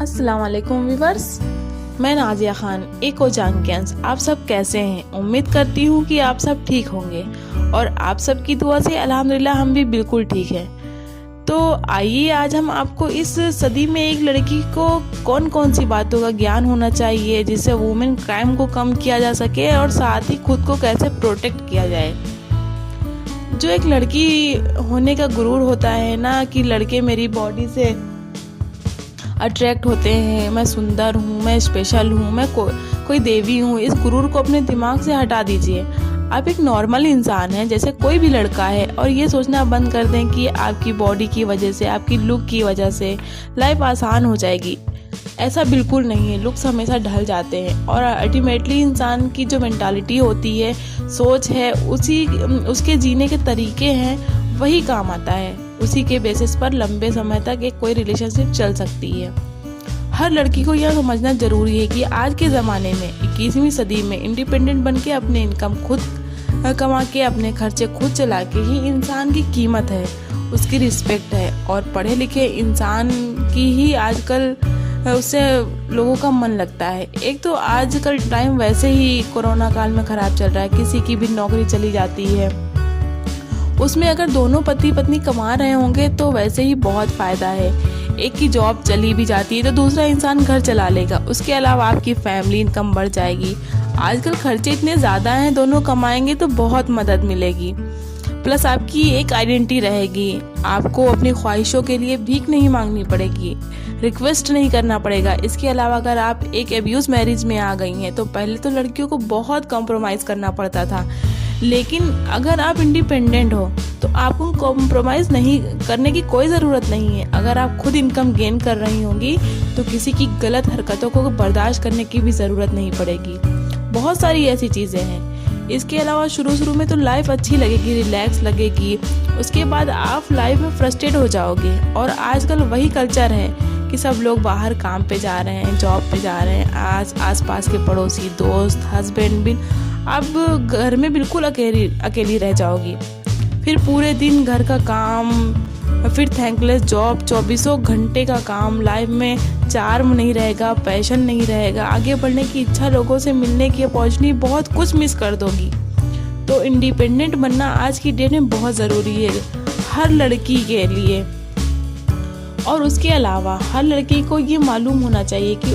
अस्सलाम वालेकुम व्यूवर्स, मैं नाजिया खान एक और जांगियांस। आप सब कैसे हैं? उम्मीद करती हूँ कि आप सब ठीक होंगे और आप सब की दुआ से अल्हम्दुलिल्लाह हम भी बिल्कुल ठीक हैं। तो आइए आज हम आपको इस सदी में एक लड़की को कौन कौन सी बातों का ज्ञान होना चाहिए जिससे वुमेन क्राइम को कम किया जा सके और साथ ही खुद को कैसे प्रोटेक्ट किया जाए। जो एक लड़की होने का गुरूर होता है ना कि लड़के मेरी बॉडी से अट्रैक्ट होते हैं, मैं सुंदर हूँ, मैं स्पेशल हूँ, मैं कोई देवी हूँ, इस गुरूर को अपने दिमाग से हटा दीजिए। आप एक नॉर्मल इंसान हैं जैसे कोई भी लड़का है और ये सोचना बंद कर दें कि आपकी बॉडी की वजह से, आपकी लुक की वजह से लाइफ आसान हो जाएगी। ऐसा बिल्कुल नहीं है। लुक्स हमेशा ढल जाते हैं और अल्टीमेटली इंसान की जो मेंटालिटी होती है, सोच है, उसके जीने के तरीके हैं, वही काम आता है। उसी के बेसिस पर लंबे समय तक एक कोई रिलेशनशिप चल सकती है। हर लड़की को यह समझना जरूरी है कि आज के ज़माने में 21वीं सदी में इंडिपेंडेंट बन के अपने इनकम खुद कमा के अपने खर्चे खुद चला के ही इंसान की कीमत है, उसकी रिस्पेक्ट है। और पढ़े लिखे इंसान की ही आजकल उससे लोगों का मन लगता है। एक तो आजकल टाइम वैसे ही कोरोना काल में ख़राब चल रहा है, किसी की भी नौकरी चली जाती है, उसमें अगर दोनों पति पत्नी कमा रहे होंगे तो वैसे ही बहुत फ़ायदा है। एक की जॉब चली भी जाती है तो दूसरा इंसान घर चला लेगा, उसके अलावा आपकी फैमिली इनकम बढ़ जाएगी। आजकल खर्चे इतने ज़्यादा हैं, दोनों कमाएंगे तो बहुत मदद मिलेगी। प्लस आपकी एक आइडेंटिटी रहेगी, आपको अपनी ख्वाहिशों के लिए भीख नहीं मांगनी पड़ेगी, रिक्वेस्ट नहीं करना पड़ेगा। इसके अलावा अगर आप एक एब्यूज़ मैरिज में आ गई हैं तो पहले तो लड़कियों को बहुत कॉम्प्रोमाइज़ करना पड़ता था, लेकिन अगर आप इंडिपेंडेंट हो तो आपको कॉम्प्रोमाइज़ नहीं करने की कोई ज़रूरत नहीं है। अगर आप खुद इनकम गेन कर रही होंगी तो किसी की गलत हरकतों को बर्दाश्त करने की भी ज़रूरत नहीं पड़ेगी। बहुत सारी ऐसी चीज़ें हैं। इसके अलावा शुरू में तो लाइफ अच्छी लगेगी, रिलैक्स लगेगी, उसके बाद आप लाइफ में फ्रस्ट्रेट हो जाओगे। और आजकल वही कल्चर है कि सब लोग बाहर काम पे जा रहे हैं, जॉब पे जा रहे हैं, आस पास के पड़ोसी, दोस्त, हस्बैंड भी, अब घर में बिल्कुल अकेली रह जाओगी। फिर पूरे दिन घर का काम, फिर थैंकलेस जॉब, 24 घंटे का काम, लाइफ में चार्म नहीं रहेगा, पैशन नहीं रहेगा, आगे बढ़ने की इच्छा, लोगों से मिलने की अपॉर्चुनिटी, बहुत कुछ मिस कर दोगी। तो इंडिपेंडेंट बनना आज की डेट में बहुत ज़रूरी है हर लड़की के लिए। और उसके अलावा हर लड़की को ये मालूम होना चाहिए कि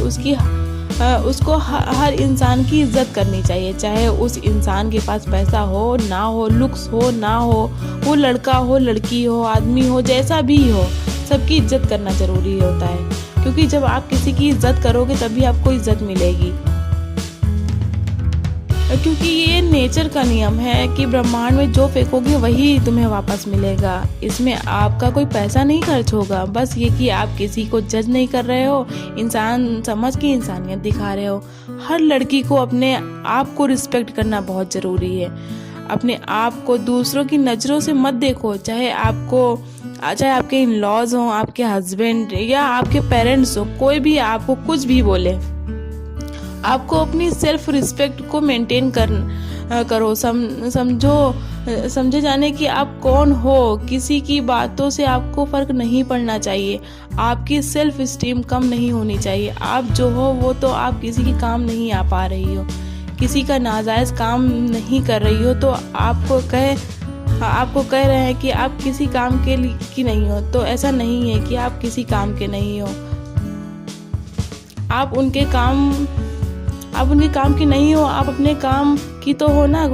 उसको हर इंसान की इज्जत करनी चाहिए, चाहे उस इंसान के पास पैसा हो ना हो, लुक्स हो ना हो, वो लड़का हो, लड़की हो, आदमी हो, जैसा भी हो, सबकी इज्जत करना ज़रूरी होता है। क्योंकि जब आप किसी की इज्जत करोगे तभी आपको इज्जत मिलेगी। क्योंकि ये नेचर का नियम है कि ब्रह्मांड में जो फेंकोगे वही तुम्हें वापस मिलेगा। इसमें आपका कोई पैसा नहीं खर्च होगा, बस ये कि आप किसी को जज नहीं कर रहे हो, इंसान समझ के इंसानियत दिखा रहे हो। हर लड़की को अपने आप को रिस्पेक्ट करना बहुत ज़रूरी है। अपने आप को दूसरों की नज़रों से मत देखो, चाहे आपके इन लॉज हों, आपके हस्बैंड या आपके पेरेंट्स हो, कोई भी आपको कुछ भी बोले, आपको अपनी सेल्फ रिस्पेक्ट को मेंटेन करो। समझे जाने कि आप कौन हो। किसी की बातों से आपको फ़र्क नहीं पड़ना चाहिए, आपकी सेल्फ स्टीम कम नहीं होनी चाहिए। आप जो हो वो तो आप किसी की काम नहीं आ पा रही हो, किसी का नाजायज़ काम नहीं कर रही हो तो आपको कह रहे हैं कि आप किसी काम के लिए की नहीं हो। तो ऐसा नहीं है कि आप किसी काम के नहीं हो, आप उनके काम की नहीं हो, आप अपने काम की तो हो ना।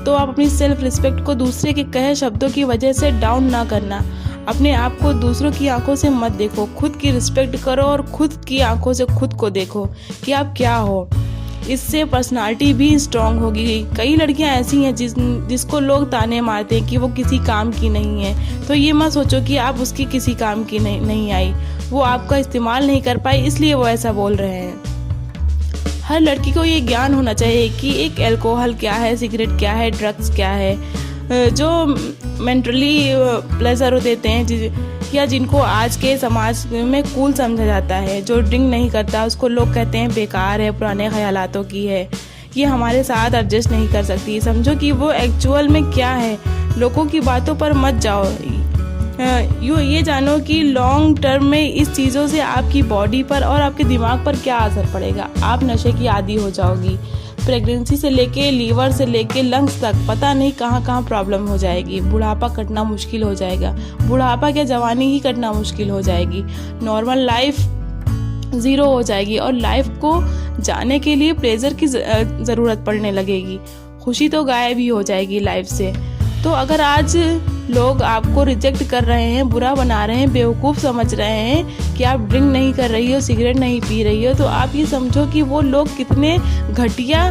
तो आप अपनी सेल्फ रिस्पेक्ट को दूसरे के कहे शब्दों की वजह से डाउन ना करना। अपने आप को दूसरों की आंखों से मत देखो, खुद की रिस्पेक्ट करो और खुद की आंखों से खुद को देखो कि आप क्या हो। इससे पर्सनालिटी भी स्ट्रांग होगी। कई लड़कियां ऐसी हैं जिसको लोग ताने मारते हैं कि वो किसी काम की नहीं है, तो ये मत सोचो कि आप उसकी किसी काम की नहीं आई, वो आपका इस्तेमाल नहीं कर पाई इसलिए वो ऐसा बोल रहे हैं। हर लड़की को ये ज्ञान होना चाहिए कि एक अल्कोहल क्या है, सिगरेट क्या है, ड्रग्स क्या है, जो मेंटली प्लेजर देते हैं या जिनको आज के समाज में कूल समझा जाता है। जो ड्रिंक नहीं करता उसको लोग कहते हैं बेकार है, पुराने ख्यालातों की है, ये हमारे साथ एडजस्ट नहीं कर सकती। समझो कि वो एक्चुअल में क्या है, लोगों की बातों पर मत जाओ। ये जानो कि लॉन्ग टर्म में इस चीज़ों से आपकी बॉडी पर और आपके दिमाग पर क्या असर पड़ेगा। आप नशे की आदी हो जाओगी। प्रेगनेंसी से लेके लीवर से लेके लंग्स तक पता नहीं कहाँ कहाँ प्रॉब्लम हो जाएगी। बुढ़ापा कटना मुश्किल हो जाएगा। बुढ़ापा क्या, जवानी ही कटना मुश्किल हो जाएगी। नॉर्मल लाइफ ज़ीरो हो जाएगी और लाइफ को जाने के लिए प्लेजर की ज़रूरत पड़ने लगेगी। खुशी तो गायब ही हो जाएगी लाइफ से। तो अगर आज लोग आपको रिजेक्ट कर रहे हैं, बुरा बना रहे हैं, बेवकूफ़ समझ रहे हैं कि आप ड्रिंक नहीं कर रही हो, सिगरेट नहीं पी रही हो, तो आप ये समझो कि वो लोग कितने घटिया,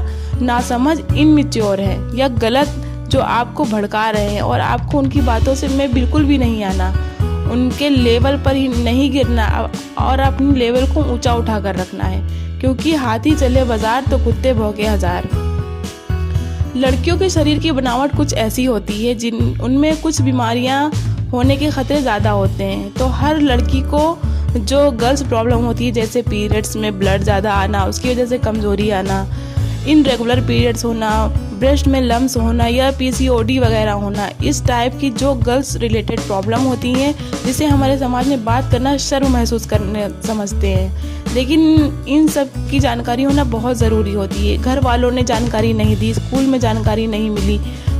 नासमझ, इनमेच्योर हैं या गलत जो आपको भड़का रहे हैं। और आपको उनकी बातों से में बिल्कुल भी नहीं आना, उनके लेवल पर ही नहीं गिरना और अपनी लेवल को ऊंचा उठा कर रखना है, क्योंकि हाथी चले बाजार तो कुत्ते भौंके हजार। लड़कियों के शरीर की बनावट कुछ ऐसी होती है उनमें कुछ बीमारियां होने के खतरे ज़्यादा होते हैं। तो हर लड़की को जो गर्ल्स प्रॉब्लम होती है, जैसे पीरियड्स में ब्लड ज़्यादा आना, उसकी वजह से कमज़ोरी आना, इनरेगुलर पीरियड्स होना, ब्रेस्ट में लम्स होना या PCOD वगैरह होना, इस टाइप की जो गर्ल्स रिलेटेड प्रॉब्लम होती हैं, जिसे हमारे समाज में बात करना शर्म महसूस करने समझते हैं। लेकिन इन सब की जानकारी होना बहुत ज़रूरी होती है। घर वालों ने जानकारी नहीं दी, स्कूल में जानकारी नहीं मिली,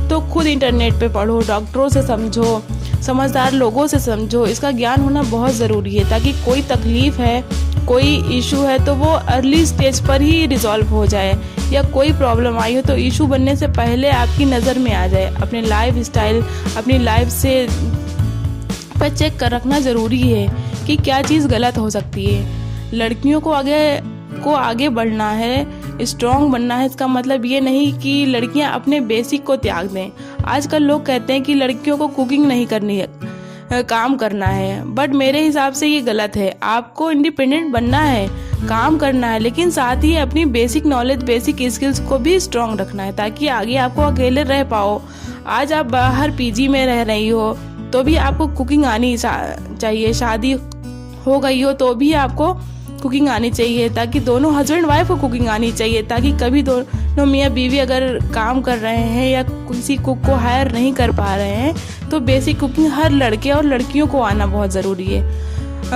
तो खुद इंटरनेट पे पढ़ो, डॉक्टरों से समझो, समझदार लोगों से समझो। इसका ज्ञान होना बहुत ज़रूरी है ताकि कोई तकलीफ़ है, कोई इशू है तो वो अर्ली स्टेज पर ही रिजॉल्व हो जाए, या कोई प्रॉब्लम आई हो तो इशू बनने से पहले आपकी नज़र में आ जाए। अपने लाइफ स्टाइल, अपनी लाइफ से पर चेक कर रखना ज़रूरी है कि क्या चीज़ गलत हो सकती है। लड़कियों को आगे बढ़ना है, स्ट्रॉन्ग बनना है। इसका मतलब ये नहीं कि लड़कियां अपने बेसिक को त्याग दें। आजकल लोग कहते हैं कि लड़कियों को कुकिंग नहीं करनी है, काम करना है, बट मेरे हिसाब से ये गलत है। आपको इंडिपेंडेंट बनना है, काम करना है, लेकिन साथ ही अपनी बेसिक नॉलेज, बेसिक स्किल्स को भी स्ट्रॉन्ग रखना है ताकि आगे आपको अकेले रह पाओ। आज आप बाहर PG में रह रही हो तो भी आपको कुकिंग आनी चाहिए। शादी हो गई हो तो भी आपको कुकिंग आनी चाहिए, ताकि दोनों हस्बैंड वाइफ को कुकिंग आनी चाहिए, ताकि कभी दोनों मियाँ बीवी अगर काम कर रहे हैं या किसी कुक को हायर नहीं कर पा रहे हैं तो बेसिक कुकिंग हर लड़के और लड़कियों को आना बहुत ज़रूरी है।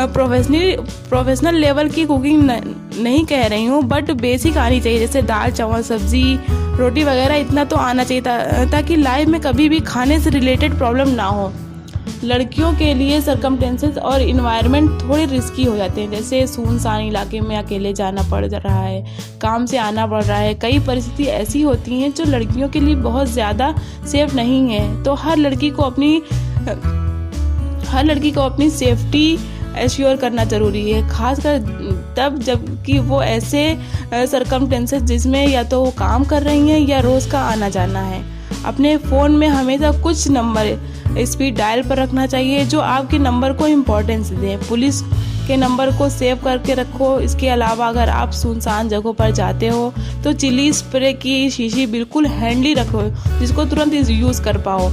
प्रोफेशनल लेवल की कुकिंग नहीं कह रही हूँ, बट बेसिक आनी चाहिए, जैसे दाल चावल सब्जी रोटी वगैरह इतना तो आना चाहिए ताकि लाइफ में कभी भी खाने से रिलेटेड प्रॉब्लम ना हो। लड़कियों के लिए सरकमस्टेंसेस और इन्वायरमेंट थोड़े रिस्की हो जाते हैं, जैसे सुनसान इलाके में अकेले जाना पड़ रहा है, काम से आना पड़ रहा है। कई परिस्थिति ऐसी होती हैं जो लड़कियों के लिए बहुत ज़्यादा सेफ नहीं है। तो हर लड़की को अपनी सेफ्टी एश्योर करना ज़रूरी है, खासकर तब जबकि वो ऐसे सरकमस्टेंसेस जिसमें या तो वो काम कर रही हैं या रोज़ का आना जाना है। अपने फ़ोन में हमेशा कुछ नंबर स्पीड डायल पर रखना चाहिए जो आपके नंबर को इम्पोर्टेंस दें। पुलिस के नंबर को सेव करके रखो। इसके अलावा अगर आप सुनसान जगहों पर जाते हो तो चिली स्प्रे की शीशी बिल्कुल हैंडली रखो, जिसको तुरंत यूज़ कर पाओ।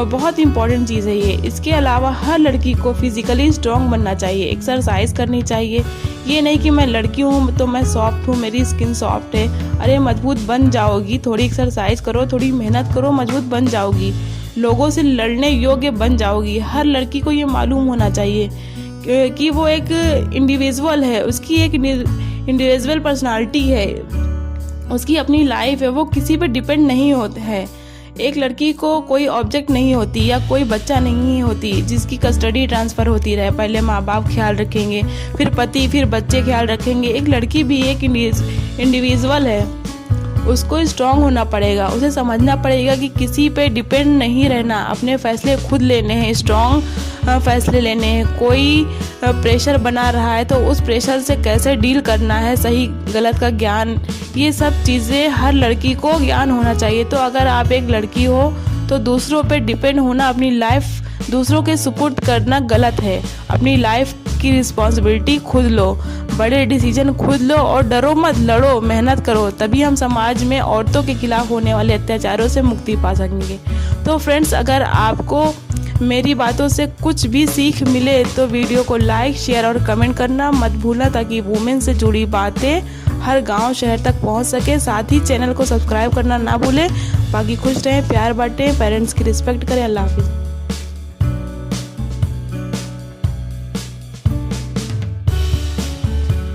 बहुत इंपॉर्टेंट चीज़ है ये। इसके अलावा हर लड़की को फिज़िकली स्ट्रॉन्ग बनना चाहिए, एक्सरसाइज करनी चाहिए। ये नहीं कि मैं लड़की हूँ तो मैं सॉफ्ट हूँ, मेरी स्किन सॉफ्ट है। अरे मजबूत बन जाओगी, थोड़ी एक्सरसाइज करो, थोड़ी मेहनत करो, मजबूत बन जाओगी, लोगों से लड़ने योग्य बन जाओगी। हर लड़की को ये मालूम होना चाहिए कि वो एक इंडिविजुअल है, उसकी एक इंडिविजुअल पर्सनालिटी है, उसकी अपनी लाइफ है, वो किसी पे डिपेंड नहीं होता है। एक लड़की को कोई ऑब्जेक्ट नहीं होती या कोई बच्चा नहीं होती जिसकी कस्टडी ट्रांसफ़र होती रहे। पहले माँ बाप ख्याल रखेंगे, फिर पति, फिर बच्चे ख्याल रखेंगे। एक लड़की भी एक इंडिविजुअल है, उसको स्ट्रांग होना पड़ेगा, उसे समझना पड़ेगा कि किसी पे डिपेंड नहीं रहना, अपने फैसले खुद लेने हैं, स्ट्रांग फैसले लेने हैं। कोई प्रेशर बना रहा है तो उस प्रेशर से कैसे डील करना है, सही गलत का ज्ञान, ये सब चीज़ें हर लड़की को ज्ञान होना चाहिए। तो अगर आप एक लड़की हो तो दूसरों पे डिपेंड होना, अपनी लाइफ दूसरों के सुपुर्द करना गलत है। अपनी लाइफ की रिस्पॉन्सिबिलिटी खुद लो, बड़े डिसीजन खुद लो और डरो मत, लड़ो, मेहनत करो, तभी हम समाज में औरतों के खिलाफ होने वाले अत्याचारों से मुक्ति पा सकेंगे। तो फ्रेंड्स, अगर आपको मेरी बातों से कुछ भी सीख मिले तो वीडियो को लाइक, शेयर और कमेंट करना मत भूलना, ताकि वुमेन से जुड़ी बातें हर गांव शहर तक पहुंच सके। साथ ही चैनल को सब्सक्राइब करना ना भूलें। बाकी खुश रहें, प्यार बांटें, पेरेंट्स की रिस्पेक्ट करें। अल्लाह हाफिज़।